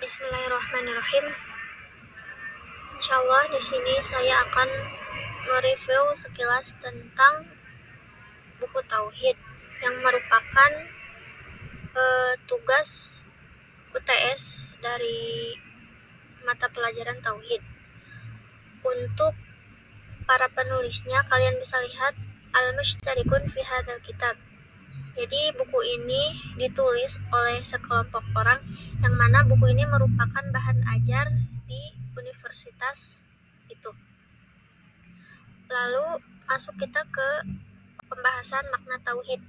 Bismillahirrahmanirrahim. Insyaallah di sini saya akan mereview sekilas tentang buku Tauhid yang merupakan tugas UTS dari mata pelajaran Tauhid. Untuk para penulisnya kalian bisa lihat al-mushtarikun fi hadzal kitab. Jadi buku ini ditulis oleh sekelompok orang yang mana buku ini merupakan bahan ajar di universitas itu. Lalu masuk kita ke pembahasan makna tauhid.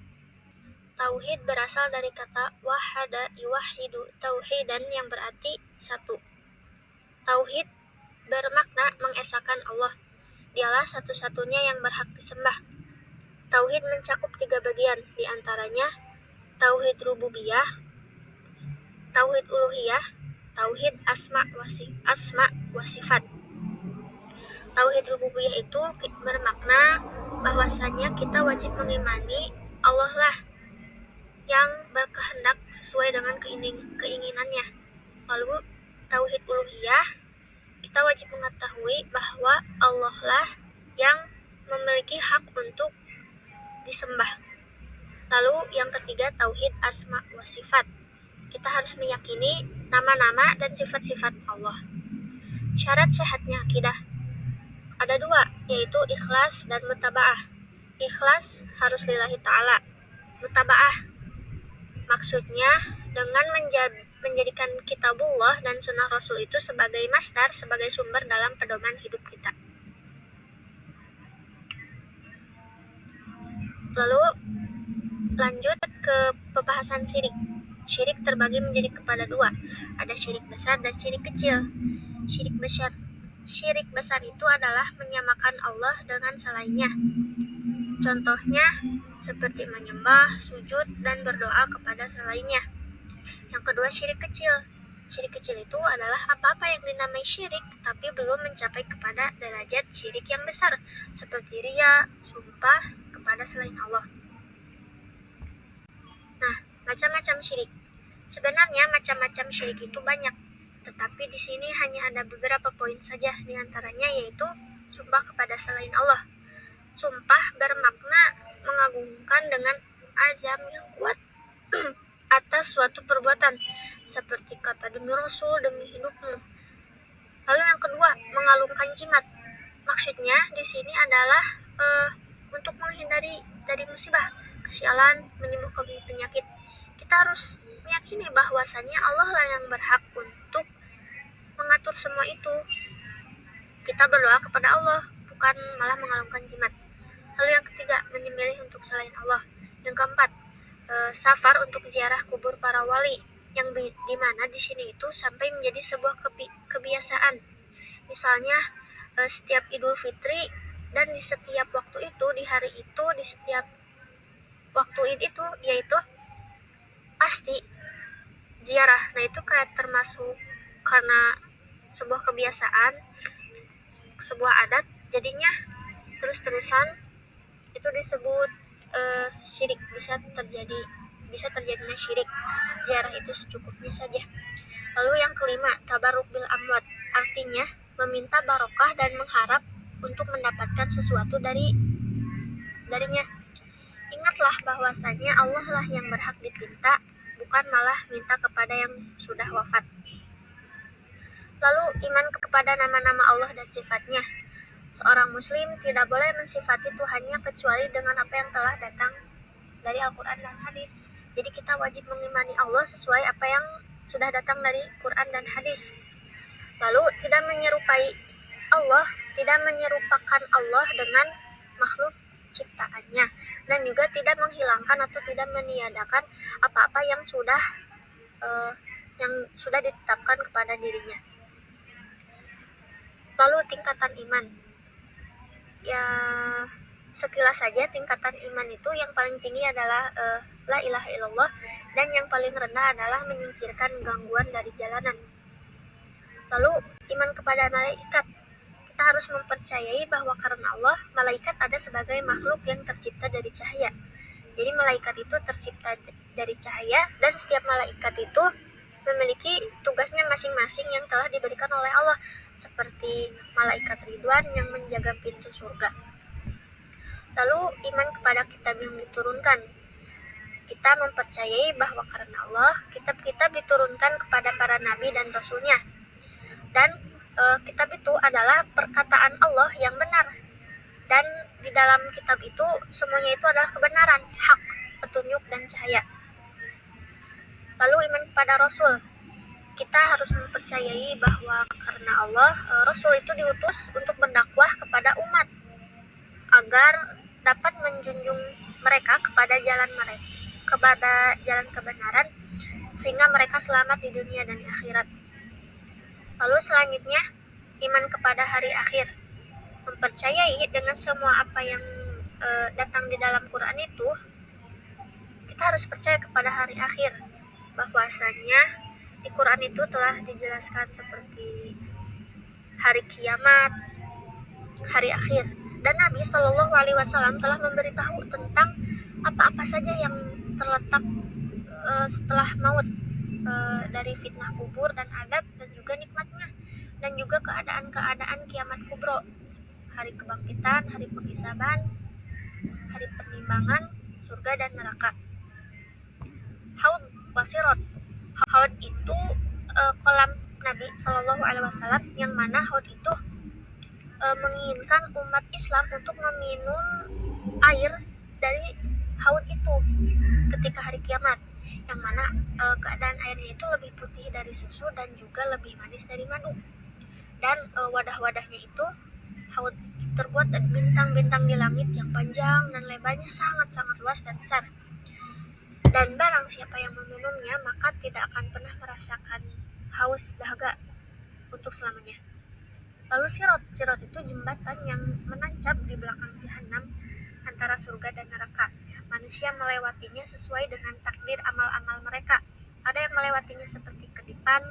Tauhid berasal dari kata wahada yuwahidu tauhidan yang berarti satu. Tauhid bermakna mengesahkan Allah. Dialah satu-satunya yang berhak disembah. Tauhid mencakup 3 bagian, di antaranya tauhid rububiyah, tauhid uluhiyah, tauhid asma wa sifat. Tauhid rububiyah itu bermakna bahwasanya kita wajib mengimani Allah lah yang berkehendak sesuai dengan keinginannya. Lalu tauhid uluhiyah, kita wajib mengetahui bahwa Allah lah yang memiliki hak untuk disembah. Lalu yang ketiga tauhid asma wa sifat. Kita harus meyakini nama-nama dan sifat-sifat Allah. Syarat sehatnya akidah ada 2, yaitu ikhlas dan mutaba'ah. Ikhlas harus lillahi ta'ala. Mutaba'ah maksudnya dengan menjadikan kitabullah dan sunnah Rasul itu sebagai masdar, sebagai sumber dalam pedoman hidup kita. Lalu lanjut ke pembahasan syirik. Syirik terbagi menjadi kepada 2. Ada syirik besar dan syirik kecil. Syirik besar itu adalah menyamakan Allah dengan selainnya. Contohnya seperti menyembah, sujud, dan berdoa kepada selainnya. Yang kedua syirik kecil. Syirik kecil itu adalah apa-apa yang dinamai syirik tapi belum mencapai kepada derajat syirik yang besar, seperti riya, sumpah kepada selain Allah. Nah, macam-macam syirik. Sebenarnya macam-macam syirik itu banyak, tetapi di sini hanya ada beberapa poin saja, di antaranya yaitu sumpah kepada selain Allah. Sumpah bermakna mengagungkan dengan azam yang kuat atas suatu perbuatan, seperti kata demi Rasul, demi hidupmu. Lalu yang kedua, mengalungkan jimat. Maksudnya di sini adalah untuk menghindari dari musibah, kesialan, menyembuhkan penyakit. Kita harus meyakini bahwasannya Allah lah yang berhak untuk mengatur semua itu. Kita berdoa kepada Allah, bukan malah mengalungkan jimat. Lalu yang ketiga, menyembelih untuk selain Allah. Yang keempat, safar untuk ziarah kubur para wali, yang di mana di sini itu sampai menjadi sebuah kebiasaan. Misalnya setiap Idul Fitri dan di setiap waktu itu, di hari itu, di setiap waktu itu, yaitu pasti ziarah. Nah itu kayak termasuk karena sebuah kebiasaan, sebuah adat, jadinya terus-terusan itu disebut syirik. Bisa terjadinya syirik. Ziarah itu secukupnya saja. Lalu yang kelima, tabarruk bil amwat, artinya meminta barokah dan mengharap untuk mendapatkan sesuatu darinya. Ingatlah bahwasanya Allah lah yang berhak dipinta, bukan malah minta kepada yang sudah wafat. Lalu iman kepada nama-nama Allah dan sifatnya. Seorang muslim tidak boleh mensifati Tuhannya kecuali dengan apa yang telah datang dari Al-Quran dan hadis. Jadi kita wajib mengimani Allah sesuai apa yang sudah datang dari Quran dan hadis. Lalu tidak menyerupakan Allah dengan makhluk ciptaannya, dan juga tidak menghilangkan atau tidak meniadakan apa-apa yang sudah ditetapkan kepada dirinya. Lalu tingkatan iman. Ya, sekilas saja tingkatan iman itu yang paling tinggi adalah la ilaha illallah, dan yang paling rendah adalah menyingkirkan gangguan dari jalanan. Lalu iman kepada malaikat. Kita harus mempercayai bahwa karena Allah, malaikat ada sebagai makhluk yang tercipta dari cahaya. Jadi malaikat itu tercipta dari cahaya, dan setiap malaikat itu memiliki tugasnya masing-masing yang telah diberikan oleh Allah, seperti malaikat Ridwan yang menjaga pintu surga. Lalu iman kepada kitab yang diturunkan. Kita mempercayai bahwa karena Allah, kitab-kitab diturunkan kepada para nabi dan rasulnya. Dan kitab itu adalah perkataan Allah yang benar. Dan di dalam kitab itu semuanya itu adalah kebenaran, hak, petunjuk, dan cahaya. Lalu iman kepada Rasul. Kita harus mempercayai bahwa karena Allah, Rasul itu diutus untuk berdakwah kepada umat agar dapat menjunjung mereka kepada jalan kebenaran, sehingga mereka selamat di dunia dan di akhirat. Lalu selanjutnya, iman kepada hari akhir. Mempercayai dengan semua apa yang datang di dalam Quran itu, kita harus percaya kepada hari akhir, bahwasanya di Quran itu telah dijelaskan seperti hari kiamat, hari akhir, dan Nabi Shallallahu Alaihi Wasallam telah memberitahu tentang apa-apa saja yang terletak setelah maut, dari fitnah kubur dan adab dan juga nikmatnya, dan juga keadaan-keadaan kiamat kubro, hari kebangkitan, hari penghisaban, hari penimbangan, surga dan neraka. Haud wasirat. Haud itu kolam Nabi Shallallahu Alaihi Wasallam, yang mana Haud itu menginginkan umat Islam untuk meminum air dari haud itu ketika hari kiamat, yang mana keadaan airnya itu lebih putih dari susu dan juga lebih manis dari madu. Dan wadah-wadahnya itu haud terbuat dari bintang-bintang di langit yang panjang dan lebarnya sangat-sangat luas dan besar. Dan barang siapa yang meminumnya, maka tidak akan pernah merasakan haus dahaga untuk selamanya. Lalu sirat itu jembatan yang menancap di belakang jahanam antara surga dan neraka. Manusia melewatinya sesuai dengan takdir amal-amal mereka. Ada yang melewatinya seperti kedipan,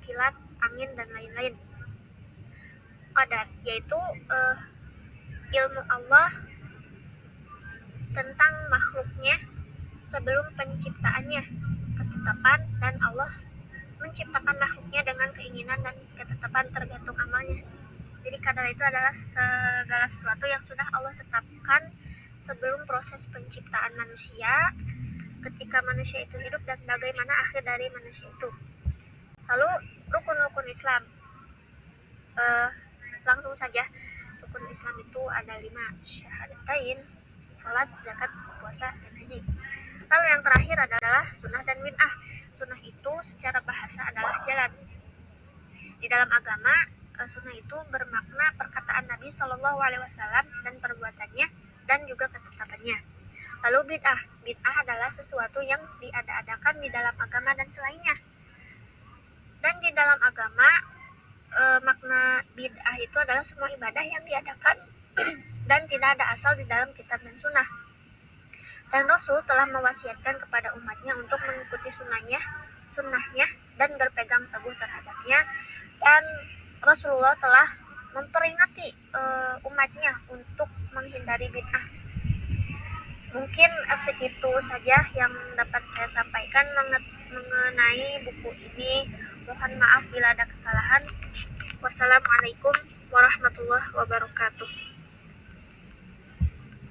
kilat, angin, dan lain-lain. Qadar, yaitu ilmu Allah tentang makhluknya sebelum penciptaannya, ketetapan, dan Allah menciptakan makhluknya dengan keinginan dan ketetapan tergantung amalnya. Jadi qadar itu adalah segala sesuatu yang sudah Allah tetapkan sebelum proses penciptaan manusia, ketika manusia itu hidup, dan bagaimana akhir dari manusia itu. Lalu rukun-rukun Islam, langsung saja. Rukun Islam itu ada 5, syahadatain, salat, zakat, puasa, dan haji. Lalu yang terakhir adalah sunnah dan bid'ah. Sunnah itu secara bahasa adalah jalan. Di dalam agama, sunnah itu bermakna perkataan Nabi Shallallahu Alaihi Wasallam dan perbuatannya dan juga ketetapannya. Lalu bid'ah adalah sesuatu yang diada-adakan di dalam agama dan selainnya. Dan di dalam agama, makna bid'ah itu adalah semua ibadah yang diadakan dan tidak ada asal di dalam kitab dan sunnah. Dan Rasul telah mewasiatkan kepada umatnya untuk mengikuti sunnahnya dan berpegang teguh terhadapnya. Dan Rasulullah telah memperingati umatnya untuk menghindari bid'ah. Mungkin segitu saja yang dapat saya sampaikan mengenai buku ini. Mohon maaf bila ada kesalahan. Wassalamualaikum warahmatullahi wabarakatuh.